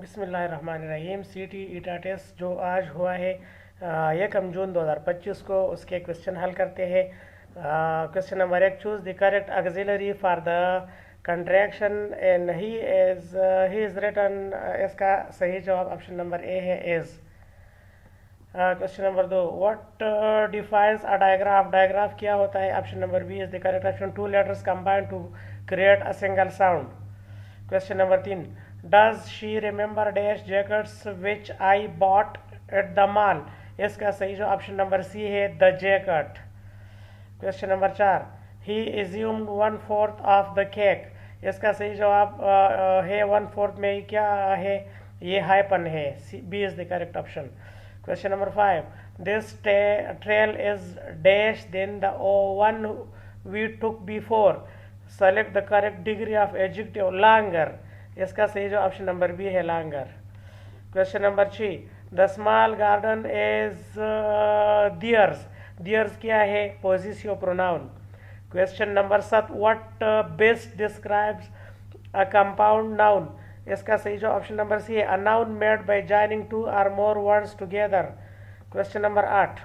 बिस्मिल्लाहिर्रहमानिर्रहीम। सीटी ईटा टेस्ट जो आज हुआ है 1 जून 2025 को, उसके क्वेश्चन हल करते हैं। Question number 1, choose the correct auxiliary for the contraction and he is written. इसका सही जवाब ऑप्शन नंबर ए है, is. Question number 2, what defines a digraph. Digraph क्या होता है? Option number B is the correct option. Two letters combine to create a single sound. Question number 3, does she remember dash jackets which I bought at the mall. इसका सही जो option number C है, the jacket. Question number 4, he assumed 1/4 of the cake. इसका सही जवाब है 1/4 में क्या है? ये हाइपन है, B is the correct option. Question number 5, this trail is dash then the one we took before. Select the correct degree of adjective, longer. इसका सही जो ऑप्शन नंबर बी है, longer. Question number 6, the small garden is theirs. Theirs क्या है? Possessive pronoun. Question number 7, what best describes a compound noun. इसका सही जो option number C है, a noun made bye joining two और more words together. Question number 8,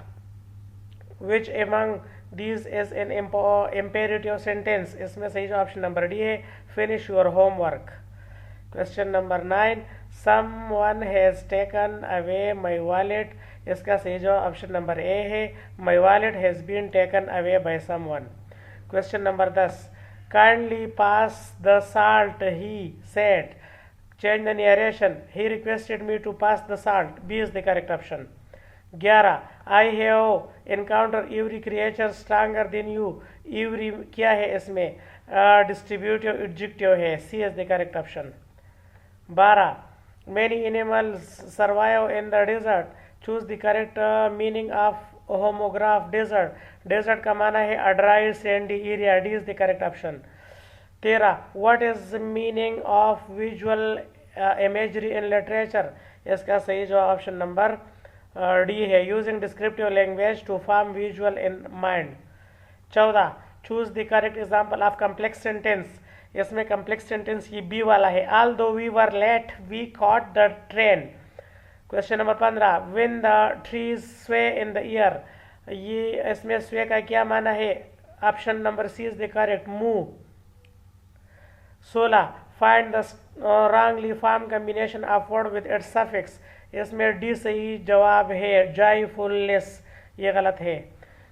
which among these is an imperative sentence. इसमें सही जो option number D है, finish your homework. Question number 9, someone has taken away my wallet. इसका सही जो option number A है, my wallet has been taken away by someone. Question number 10, kindly pass the salt, he said. Change the narration, he requested me to pass the salt, B is the correct option. 11, I have encounter every creature stronger than you. Every क्या है इसमें? Distributive adjective है, C is the correct option. 12, many animals survive in the desert. Choose the correct meaning of homograph. Desert, desert का माना है a dry sandy area, D is the correct option. 13, what is meaning of visual imagery in literature. इसका सही जो option number D है, using descriptive language to form visual in mind. 14, choose the correct example of complex sentence. इसमें complex sentence ये B वाला है, although we were late we caught the train. Question number 15, when the trees sway in the year. ये इसमें स्वे का क्या माना है? Option number C is the correct, move. 16, find the wrongly form combination of word with its suffix. इसमें D सही जवाब है, जॉयफुलनेस, ये गलत है।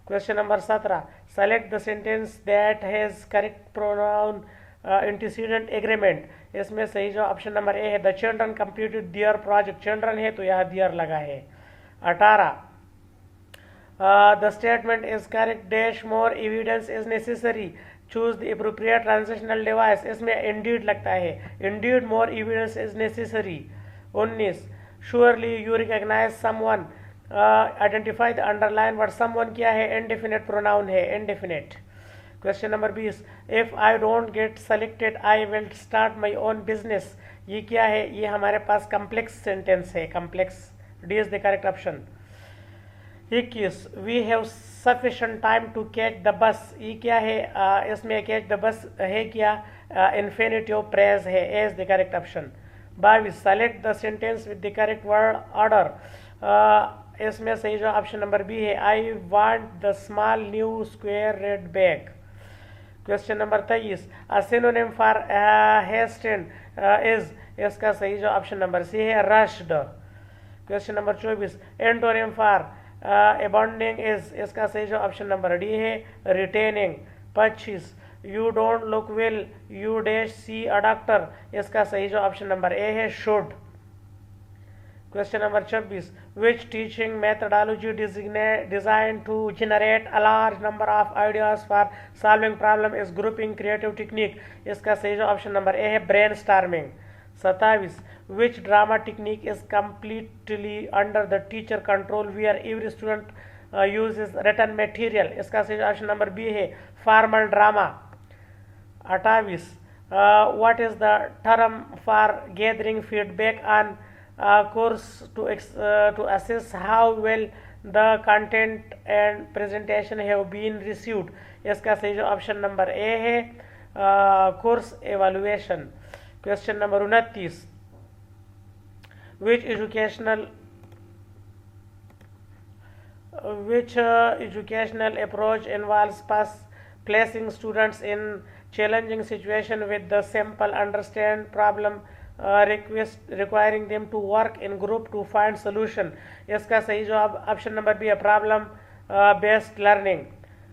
Question number 17, select the sentence that has correct pronoun antecedent agreement. इसमें सही जो ऑप्शन नंबर ए है, the children completed their project. Children है तो यह दियर लगा है। 18, the statement is correct dash more evidence is necessary. Choose the appropriate translational device. इसमें इंडीड लगता है, indeed more evidence is necessary. 19, surely you recognise someone. Identify the underline word. Someone क्या है? इंडेफिनिट प्रोनाउन है, indefinite. Question number 20, if I don't get selected I will start my own business. ये क्या है? ये हमारे पास कम्प्लेक्स सेंटेंस है, complex, D is the correct option. 21, we have sufficient time to catch the बस। ये क्या है? इसमें कैच द बस है क्या? इन्फिनिटिव प्रेज है, A is the correct option. 22, select the sentence with the correct word order. इसमें सही जो ऑप्शन नंबर बी है, I want the small new square red bag. Question number 23, a synonym for hastened is. इसका सही जो option number C है, rushed. Question number 24, antonym for abandoning is. इसका सही जो ऑप्शन नंबर डी है, retaining. 25, you don't look well you dash see a doctor. इसका सही जो ऑप्शन नंबर ए है, should. Question number 26, which teaching methodology designed to generate a large number of ideas for solving problem is grouping creative technique। इसका सही जो option number A है, brainstorming. 27, which drama technique is completely under the teacher control where every student uses written material. इसका सही option number B है, formal drama. 28, what is the term for gathering feedback on course to assess how well the content and presentation have been received। इसका सही जो option number A है, course evaluation. Question number 29, which educational approach involves placing students in challenging situation with the simple understand problem requiring them to work in group to find solution. इसका सही जवाब option number B है, problem based learning.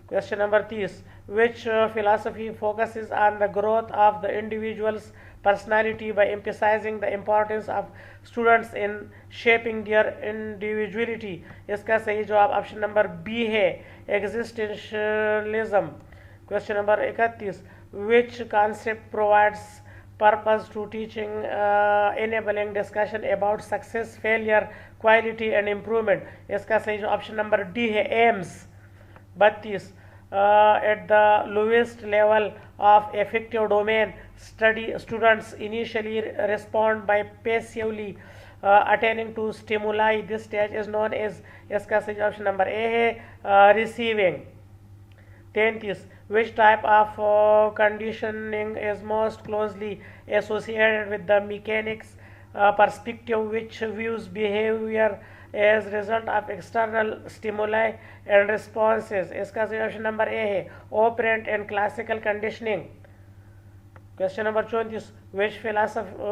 Question number 30, which philosophy focuses on the growth of the individual's personality by emphasizing the importance of students in shaping their individuality. इसका सही जवाब option number B है, existentialism. Question number 31, which concept provides purpose to teaching, enabling discussion about success, failure, quality and improvement. इसका सही जवाब option number D है, AIIMS. 32, at the lowest level of affective domain study, students initially respond by passively attending to stimuli. This stage is known as, इसका सही option number A है, receiving. 33, which type of conditioning is most closely associated with the mechanics perspective, which views behavior as result of external stimuli and responses. इसका सही option number A है, operant and classical conditioning. Question number 34,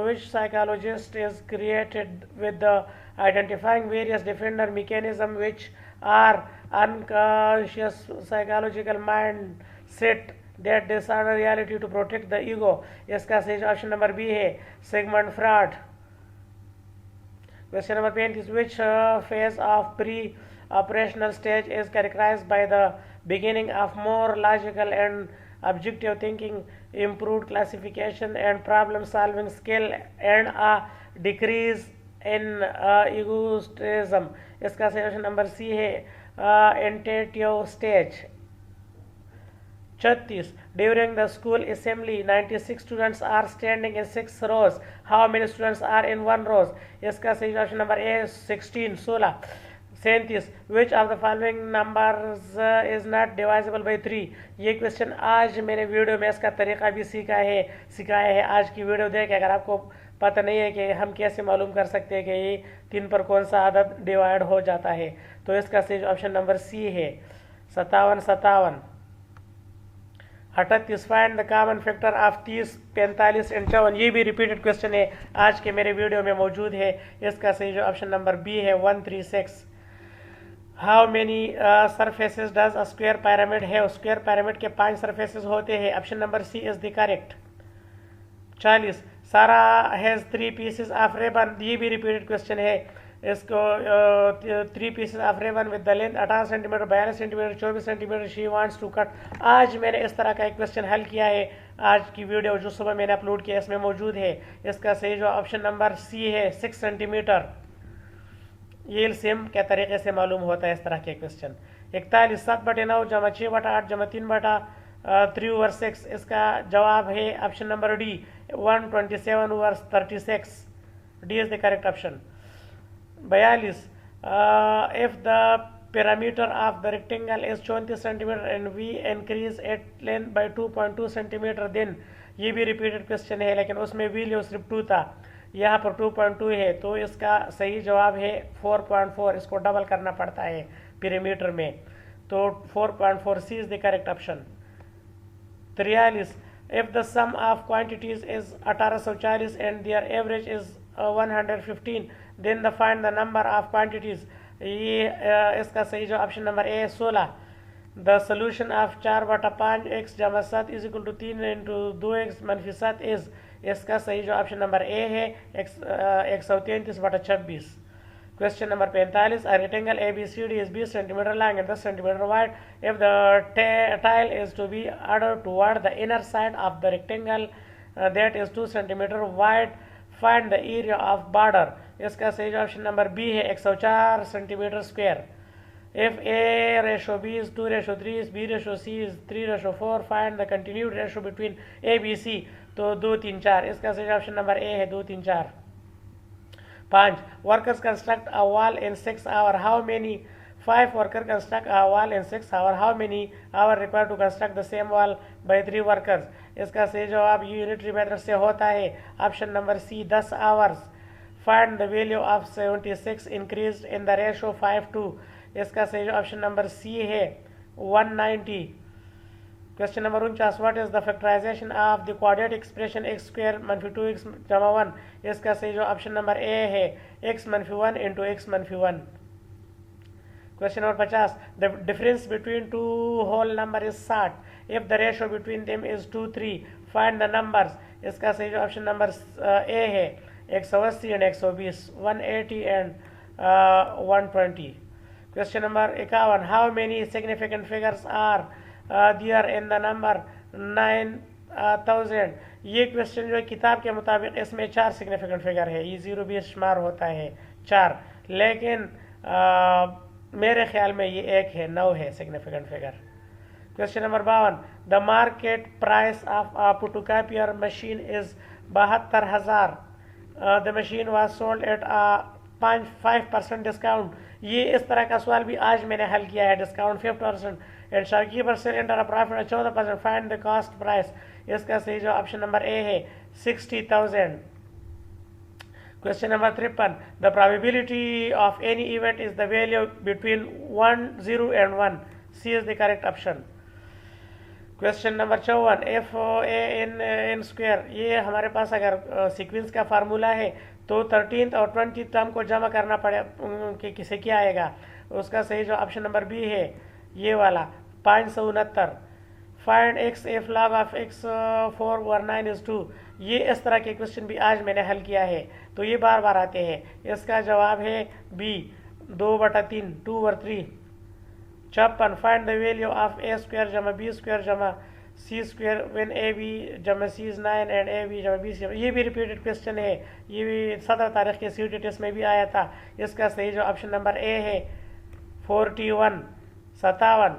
which psychologist is created with the identifying various defender mechanisms which are unconscious psychological mindset that disorder reality to protect the ego. इसका सही option number B है, Sigmund Freud. Question number 35, which phase of pre-operational stage is characterized by the beginning of more logical and objective thinking, improved classification and problem solving skill, and a decrease in egoism. इसका सही option number C है, tentative stage. 36, during the school assembly 96 students are standing in 6 rows. How many students are in 1 row? इसका सही option number A 16, 16. 37, which of the following numbers is not divisible by 3. ये question आज मेरे video में इसका तरीका भी सिखाया है. आज की वीडियो देख अगर आपको पता नहीं है कि हम कैसे मालूम कर सकते हैं कि ये 3 पर कौन सा आदत डिवाइड हो जाता है, तो इसका सही ऑप्शन नंबर सी है, 57. 38, find the common factor of 30, 45 and 54. ये भी रिपीटेड क्वेश्चन है, आज के मेरे वीडियो में मौजूद है. इसका सही जो ऑप्शन नंबर बी है, 136. How many surfaces does a square pyramid है? स्क्वायर पिरामिड के 5 सरफेसेस होते हैं. Option number C is the correct. 40, Sarah has 3 pieces of ribbon. ये भी रिपीटेड क्वेश्चन है. इसको 3 pieces of ribbon with the length 18 centimetre, 42 centimetre, 24 centimetre she wants to cut. आज मैंने इस तरह का एक क्वेश्चन हल किया है. आज की वीडियो जो सुबह मैंने अपलोड किया इसमें मौजूद है. इसका सही जो ऑप्शन नंबर सी है, 6 सेंटीमीटर. ये सेम के तरीके से मालूम होता है इस तरह के क्वेश्चन. 41, 7/9 जमा 6/8 जमा 3/3/6. इसका जवाब है option number D, 127/36. D is the correct option. 42, if the perimeter of the rectangle is 34 centimeter and we increase its length by 2.2 centimeter, then ये भी रिपीटेड क्वेश्चन है लेकिन उसमें वैल्यू सिर्फ 2 था, यहाँ पर 2.2 है, तो इसका सही जवाब है 4.4. इसको डबल करना पड़ता है पेरीमीटर में, तो 4.4 C is the correct option. 43, if the sum of quantities is 1840 and their average is 115, then the find the number of quantities. ये इसका सही जो option number A 16. The solution of 4/5 x जमा 7 is equal to 3 into 2x मनफी 7 is. इसका सही जो option number A है, 133/26. Question number 45, a rectangle ABCD is 20 centimeter long and 10 centimeter wide. If the tile is to be ordered toward the inner side of the rectangle that is 2 centimeter wide, find the area of border. इसका सही option number B है, 104 centimetre square. If A ratio B is 2:3, B ratio C is 3:4, find the continued ratio between A, B, C. तो 2, 3, 4. इसका सही option number A है, 2, 3, 4. 5, workers construct a wall in 6 hours. How many? 5 workers construct a wall in 6 hours. How many hours required to construct the same wall by 3 workers? इसका सही जवाब unitary method से होता है, option number C, 10 hours. Find the value of 76 increase in the ratio 5:2। इसका सही option number C है 190। Question number 49, what is the factorisation of the quadratic expression x square - 2x - 1। इसका सही ऑप्शन नंबर ए है x - 1 into x - 1। Question number 50, the difference between two whole number is 60 if the ratio between them is 2:3, find the numbers. इसका सही option number A है 180 and 120, 180 and 120। Question number 51, how many significant figures are there in the number 9000। ये question जो है किताब के मुताबिक इसमें 4 सिग्निफिकेंट फिगर है, ये 0 भी शुमार होता है 4, लेकिन मेरे ख्याल में ये 1 है, 9 है significant figure. Question number 52, the market price of a photocopier machine is 72,000, the machine was sold at 5% discount. ये इस तरह का सवाल भी आज मैंने हल किया है, discount 50% and shopkeeper sell enter profit 14%, find the cost price. इसका सही जो ऑप्शन नंबर ए है 60,000। Question number 53, the probability of any event is the value between 1, 0 and 1। C is the correct option. Question number 54, F A N square, ये हमारे पास अगर sequence का formula है तो 13th और 20th टर्म को जमा करना पड़े कि किसे क्या आएगा। उसका सही जो ऑप्शन नंबर बी है ये वाला 569। Find x F log of x 4 over 9 is 2। ये इस तरह के क्वेश्चन भी आज मैंने हल किया है, तो ये बार बार आते हैं। इसका जवाब है B 2/3, 2/3। 56, find the value of a square जमा b स्क्वायर जमा c स्क्वायर व्हेन ab जमा c is 9 एंड ab जमा b c। ये भी रिपीटेड क्वेश्चन है, ये भी 17 तारीख के CUET टेस्ट में भी आया था। इसका सही जो ऑप्शन नंबर ए है 41। 57,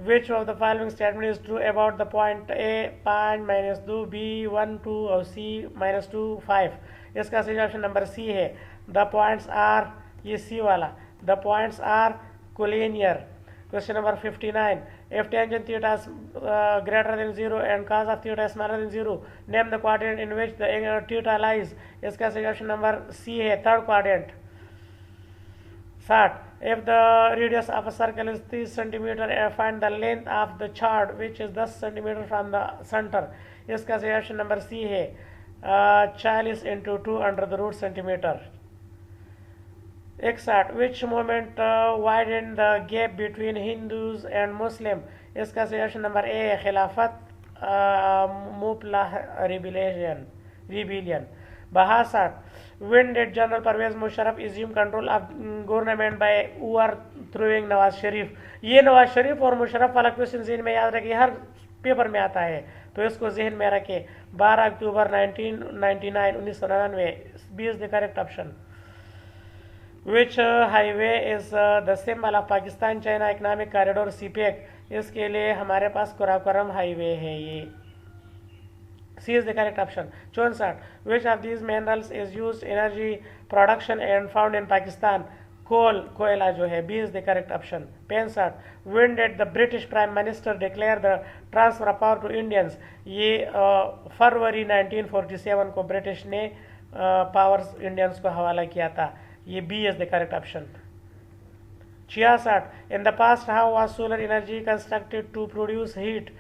which of the following statement is true about the point A 5 - 2, B 1 2 और C -2 5। इसका सही ऑप्शन नंबर सी है द पॉइंट्स आर, ये सी वाला, the points are collinear. Question number 59, if tangent theta is greater than 0 and cos of theta is smaller than 0, name the quadrant in which the theta lies। इसका सही option number C है third quadrant. 60, if the radius of a circle is 3 centimeter, find the length of the chord which is 10 centimeter from the center। इसका सही option number C है 40 into 2 under the root centimeter। 61, which movement widened the gap between Hindus and Muslim। इसका सही option number A है खिलाफत मुपलाह rebellion. 62, when did General Pervez Musharraf assume control of government by overthrowing Nawaz Sharif. ये नवाज शरीफ और मुशर्रफ वाला question जहन में याद रखिए, हर पेपर में आता है, तो इसको जहन में रखे। 12 अक्टूबर 1999। B is the correct option. Which highway is the symbol of Pakistan China economic corridor CPEC. इसके लिए हमारे पास कुराकोरम हाईवे है, ये C is the correct option. 64, which of these minerals is used energy production and found in Pakistan. कोयला जो है, B is the correct option. 65, when did the British prime minister declare the transfer of power to Indians. ये फरवरी 1947 को British ने powers Indians को हवाला किया था, ये B is the correct option. 66, in the past how was solar energy constructed to produce heat.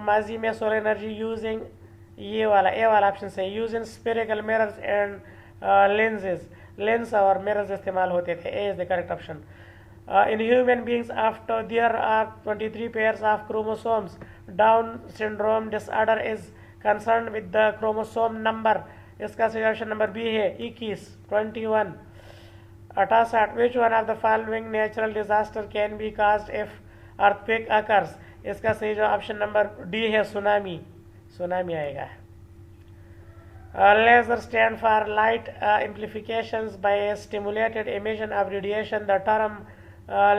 माजी में सोलर एनर्जी यूजिंग, ये वाला ए वाला ऑप्शन से, using spherical mirrors and lenses, lens और मिरर्स इस्तेमाल होते थे, A is the correct option. In human beings after there are 23 pairs of chromosomes, down syndrome disorder is concern with the chromosome number. इसका सही option number B है 21, 21। 68, which one of the following natural disaster can be caused if earthquake occurs. इसका सही जो option number D है tsunami, tsunami आएगा। Laser stand for light amplifications by stimulated emission of radiation. The term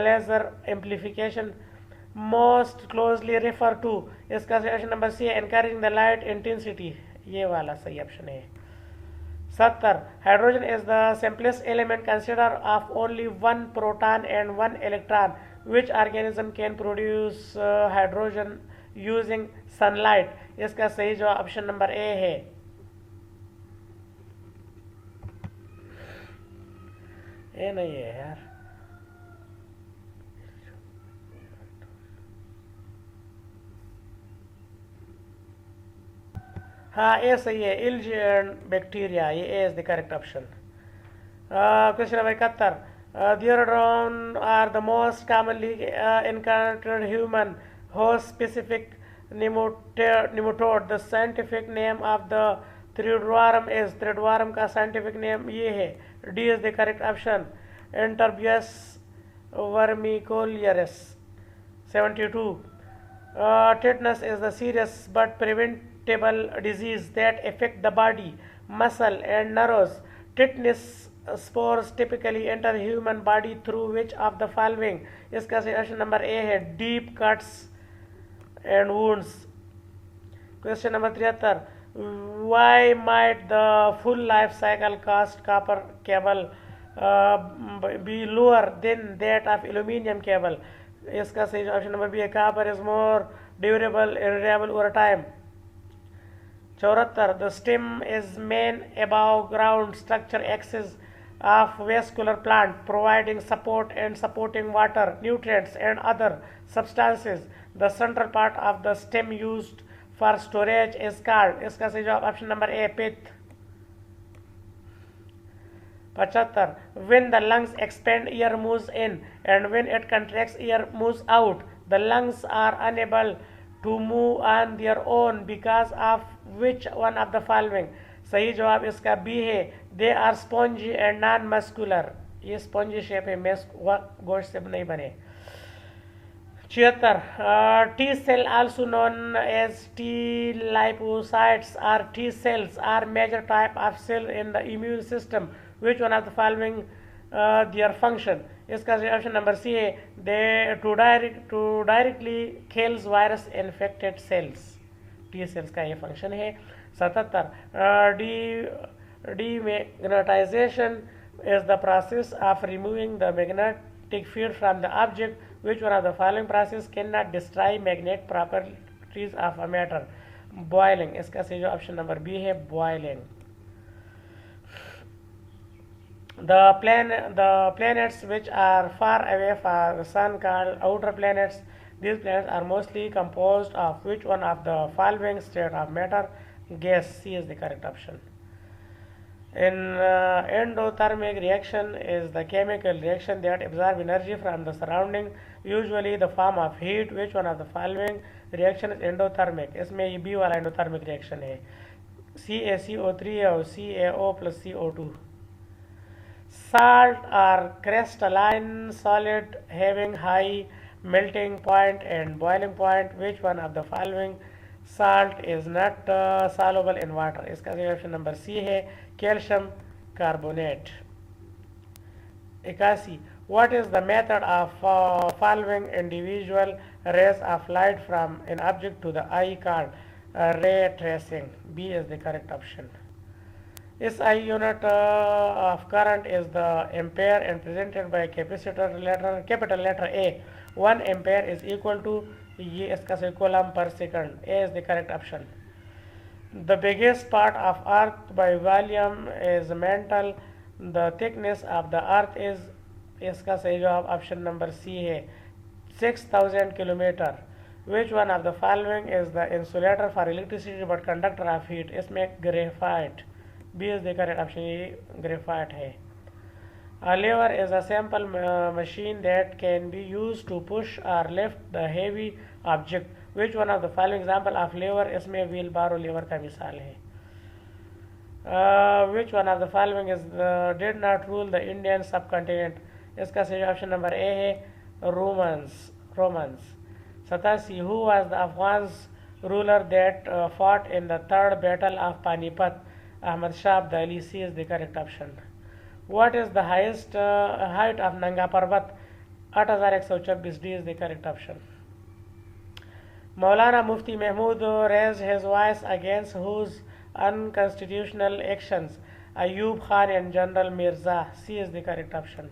laser amplification most closely refer to। इसका option number C है encouraging the light intensity, ये वाला सही ऑप्शन है। 70, hydrogen is the simplest element consider of only one proton and one electron. Which organism can produce hydrogen using sunlight। इसका सही जो option number A है ये नहीं है यार। हाँ ये सही है, इल्ज एंड बैक्टीरिया, ये A is the correct option. Question number 71, Deodorant are the most commonly encountered human host-specific nematode. The scientific name of the threadworm is, threadworm का scientific name ये है, D is the correct option, Enterobius vermicularius। 72, tetanus is the serious but preventable disease that affect the body, muscle and nerves. Tetanus spores typically enter human body through which of the following? इसका option number A है, deep cuts and wounds। Question number 73, why might the full life cycle cost copper cable be lower than that of aluminium cable? इसका सही option number B है, copper is more durable and reliable over time। 74, the stem is main above ground structure axis of vascular plant, providing support and supporting water, nutrients and other substances. The central part of the stem used for storage is called, इसका सही जवाब option number A, pith। 75, when the lungs expand, air moves in, and when it contracts, air moves out. The lungs are unable to move on their own because of which one of the following? सही जवाब इसका B है, they are spongy and non muscular. ये spongy shape है, गोश्त से नहीं बने। 76, T cell also known as T lymphocytes or T cells are major type of cell in the immune system. Which one of the following their function? इसका option number C है, they to directly kills virus infected cells। T cells का ये function है। 77, demagnetization is the process of removing the magnetic field from the object. Which one of the following process cannot destroy magnetic properties of a matter? Boiling। इसका सही जो option number B है, boiling। The planets which are far away from the sun called outer planets. These planets are mostly composed of which one of the following state of matter? Gas, C is the correct option। In endothermic reaction is the chemical reaction that absorbs energy from the surrounding, usually the form of heat. Which one of the following reaction is endothermic? इसमें ये B वाला endothermic reaction है, CaCO3 और CaO plus CO2। Salt are crystalline solid having high melting point and boiling point. Which one of the following salt is not soluble in water? इसका option number C है, calcium carbonate. 81, what is the method of following individual rays of light from an object to the eye called ray tracing? B is the correct option। SI unit of current is the ampere and presented by capacitor capital letter A। 1 ampere is equal to, ये इसका से coulomb per second। A is the correct option। The biggest part of earth by volume is mantle। The thickness of the earth is, इसका सही जवाब option number C है, 6000 kilometre. Which one of the following is the insulator for electricity but conductor of heat? इसमें graphite। B is the correct option, ये graphite है। A lever is a simple machine that can be used to push or lift the heavy object. Which one of the following example of lever? इसमें wheelbarrow lever का मिसाल है। Which one of the following is did not rule the Indian subcontinent? इसका सही option number A है, Romans. 87, who was the Afghan ruler that fought in the third battle of Panipat? Ahmad Shah Abdali। C is the correct option। What is the highest height of Nanga Parbat? 8126। D is the correct option। Maulana Mufti Mahmood raised his voice against whose unconstitutional actions? Ayub Khan and General Mirza। C is the correct option।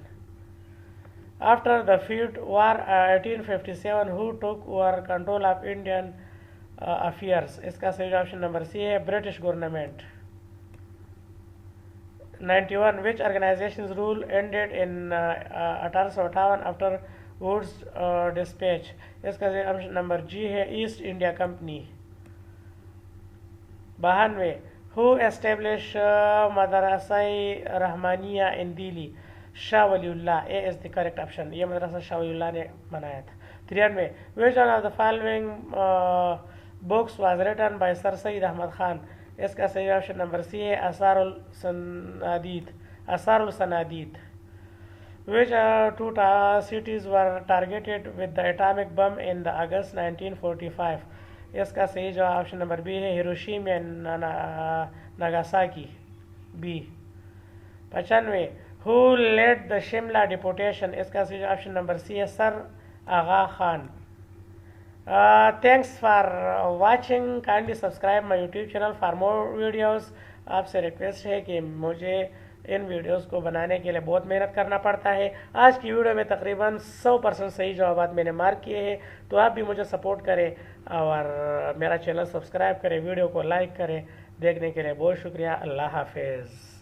After the Field War 1857, who took over control of Indian affairs? इसका सही option number C है, British government. 91. Which organization's rule ended in 1858 after Wood's dispatch? इसका option number जी है, east India company. 92. Who established Madrasa Rahmania in Delhi? Shah Waliullah. A is the correct option, ये मदरसा शाह वलीउल्लाह ने बनाया था। 93. Which one of the following books was written by Sir Sayyid Ahmad Khan? इसका सही option number C है, असारुल सनादीद। Which two cities were targeted with the atomic bomb in the August 1945? इसका सही जवाब ऑप्शन नंबर बी है, Hiroshima and Nagasaki. B. 95. Who led the Shimla deportation? इसका सही option number C है, sir Aga Khan. Thanks for watching. Kindly subscribe my YouTube channel for more videos. आपसे request है कि मुझे इन वीडियोस को बनाने के लिए बहुत मेहनत करना पड़ता है। आज की वीडियो में तकरीबन 100% सही जवाब मैंने मार्क किए हैं, तो आप भी मुझे सपोर्ट करें और मेरा चैनल सब्सक्राइब करें, वीडियो को लाइक करें। देखने के लिए बहुत शुक्रिया। अल्लाह हाफिज़।